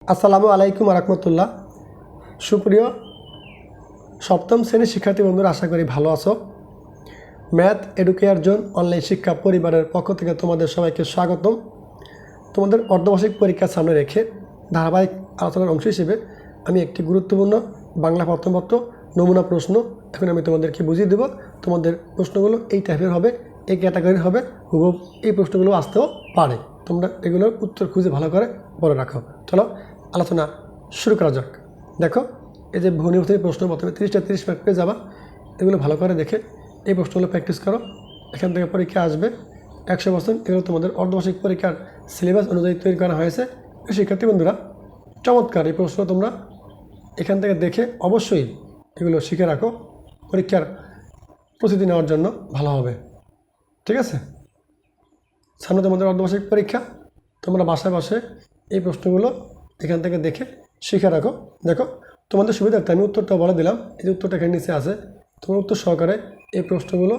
আসসালামু আলাইকুম রহমতুল্লাহ। সুপ্রিয় সপ্তম শ্রেণীর শিক্ষার্থী বন্ধুরা, আশা করি ভালো আছো। ম্যাথ এডুকেয়ার জোন অনলাইন শিক্ষা পরিবারের পক্ষ থেকে তোমাদের সবাইকে স্বাগতম। তোমাদের অর্ধবার্ষিক পরীক্ষার সামনে রেখে ধারাবাহিক আলোচনার অংশ হিসেবে আমি একটি গুরুত্বপূর্ণ বাংলা প্রথমপত্র নমুনা প্রশ্ন এখন আমি তোমাদেরকে বুঝিয়ে দেব। তোমাদের প্রশ্নগুলো এই টাইপের হবে, এই ক্যাটাগরির হবে, হুবহু এই প্রশ্নগুলো আসতেও পারে। তোমরা এগুলোর উত্তর খুঁজে ভালো করে বলে রাখো। চলো আলোচনা শুরু করা যাক। দেখো, এই যে ভূমিপথের প্রশ্ন প্রথমে 30 মার্ক পেয়ে যাবা। এগুলো ভালো করে দেখে এই প্রশ্নগুলো প্র্যাকটিস করো। এখান থেকে পরীক্ষা আসবে 100%। এগুলো তোমাদের অর্ধবার্ষিক পরীক্ষার সিলেবাস অনুযায়ী তৈরি করা হয়েছে। শিক্ষার্থী বন্ধুরা, চমৎকার এই প্রশ্ন তোমরা এখান থেকে দেখে অবশ্যই এগুলো শিখে রাখো, পরীক্ষার প্রস্তুতি নেওয়ার জন্য ভালো হবে। ঠিক আছে, সামনে তোমাদের অর্ধবার্ষিক পরীক্ষা, তোমরা বাসায় বসে এই প্রশ্নগুলো এখান থেকে দেখে শিখে রাখো। দেখো, তোমাদের সুবিধার্থে আমি উত্তরটা বলে দিলাম। এই যে উত্তরটা এখানে নিচে আছে, তোমার উত্তর সহকারে এই প্রশ্নগুলো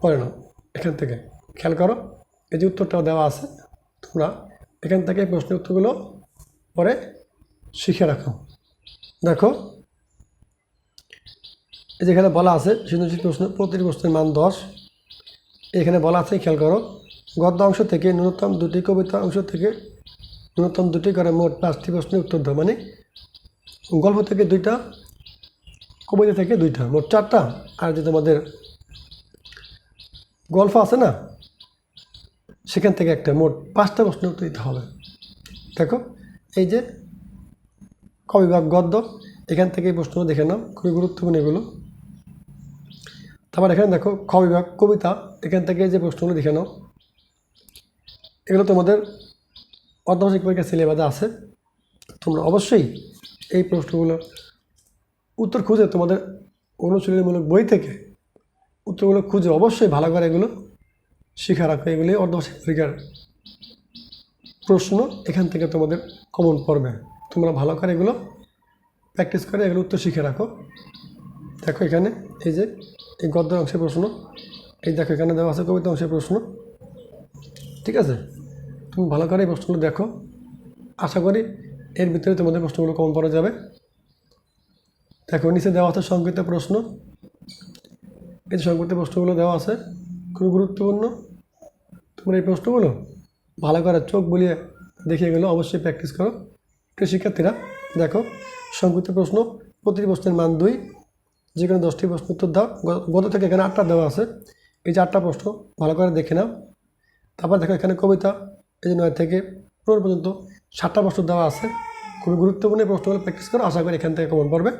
পড়ে নাও। এখান থেকে খেয়াল করো, এই যে উত্তরটাও দেওয়া আছে, তোমরা এখান থেকে এই প্রশ্নের উত্তরগুলো পরে শিখে রাখো। দেখো, এই যেখানে বলা আছে সৃজনশীল প্রশ্ন, প্রতিটি প্রশ্নের মান 10। এখানে বলা আছে, খেয়াল করো, গদ্য অংশ থেকে ন্যূনতম 2টি, কবিতা অংশ থেকে ন্যূনতম 2টি করে মোট 5টি প্রশ্নের উত্তর দাও। মানে গল্প থেকে 2টা, কবিতা থেকে 2টা, মোট 4টা। আর যে তোমাদের গল্প আছে না, সেখান থেকে একটা, মোট 5টা প্রশ্নের উত্তর দিতে হবে। দেখো, এই যে কবিভাগ গদ্য, এখান থেকে এই প্রশ্নগুলো দেখে নাও, খুবই গুরুত্বপূর্ণ এগুলো। তারপর এখানে দেখো কবিভাগ কবিতা, এখান থেকে যে প্রশ্নগুলো দেখে নাও, এগুলো তোমাদের অর্ধবার্ষিক পরীক্ষার সিলেবাসে আছে। তোমরা অবশ্যই এই প্রশ্নগুলো উত্তর খুঁজে তোমাদের অনুশীলনীমূলক বই থেকে উত্তরগুলো খুঁজে অবশ্যই ভালো করে এগুলো শিখা রাখো। এগুলি অর্ধবার্ষিক পরীক্ষার প্রশ্ন, এখান থেকে তোমাদের কমন পড়বে। তোমরা ভালো করে এগুলো প্র্যাকটিস করে এগুলো উত্তর শিখে রাখো। দেখো এখানে এই যে এই গদ্য অংশের প্রশ্ন, এই দেখো এখানে দেওয়া আছে কবিতা অংশের প্রশ্ন। ঠিক আছে, তুমি ভালো করে এই প্রশ্নগুলো দেখো, আশা করি এর ভিতরে তোমাদের প্রশ্নগুলো কমন পড়ে যাবে। দেখো নিচে দেওয়া আছে সংক্ষিপ্ত প্রশ্ন, এই সংক্ষিপ্ত প্রশ্নগুলো দেওয়া আছে, খুব গুরুত্বপূর্ণ। তোমরা এই প্রশ্নগুলো ভালো করে চোখ বুলিয়ে দেখে গেলো, অবশ্যই প্র্যাকটিস করো। প্রিয় শিক্ষার্থীরা, দেখো সংক্ষিপ্ত প্রশ্ন, প্রতিটি প্রশ্নের মান 2, যে কোনো 10টি প্রশ্ন উত্তর দাও। গত থেকে এখানে 8টা দেওয়া আছে, এই যে 8টা প্রশ্ন ভালো করে দেখে নাও। তারপর দেখো এখানে কবিতা, এই যে 9 থেকে 15 পর্যন্ত 7টা প্রশ্ন দেওয়া আছে। খুবই গুরুত্বপূর্ণ এই প্রশ্নগুলো প্র্যাকটিস করো, আশা করি এখান থেকে কমন পড়বে।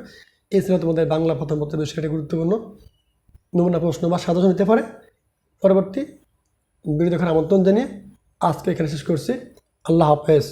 এই ছিল তোমাদের বাংলা প্রথম পত্রের বিষয়টি গুরুত্বপূর্ণ নমুনা প্রশ্ন বা সাজেশন নিতে পারে। পরবর্তী ভিডিও দেখার আমন্ত্রণ জানিয়ে আজকে এখানে শেষ করছি। আল্লাহ হাফেজ।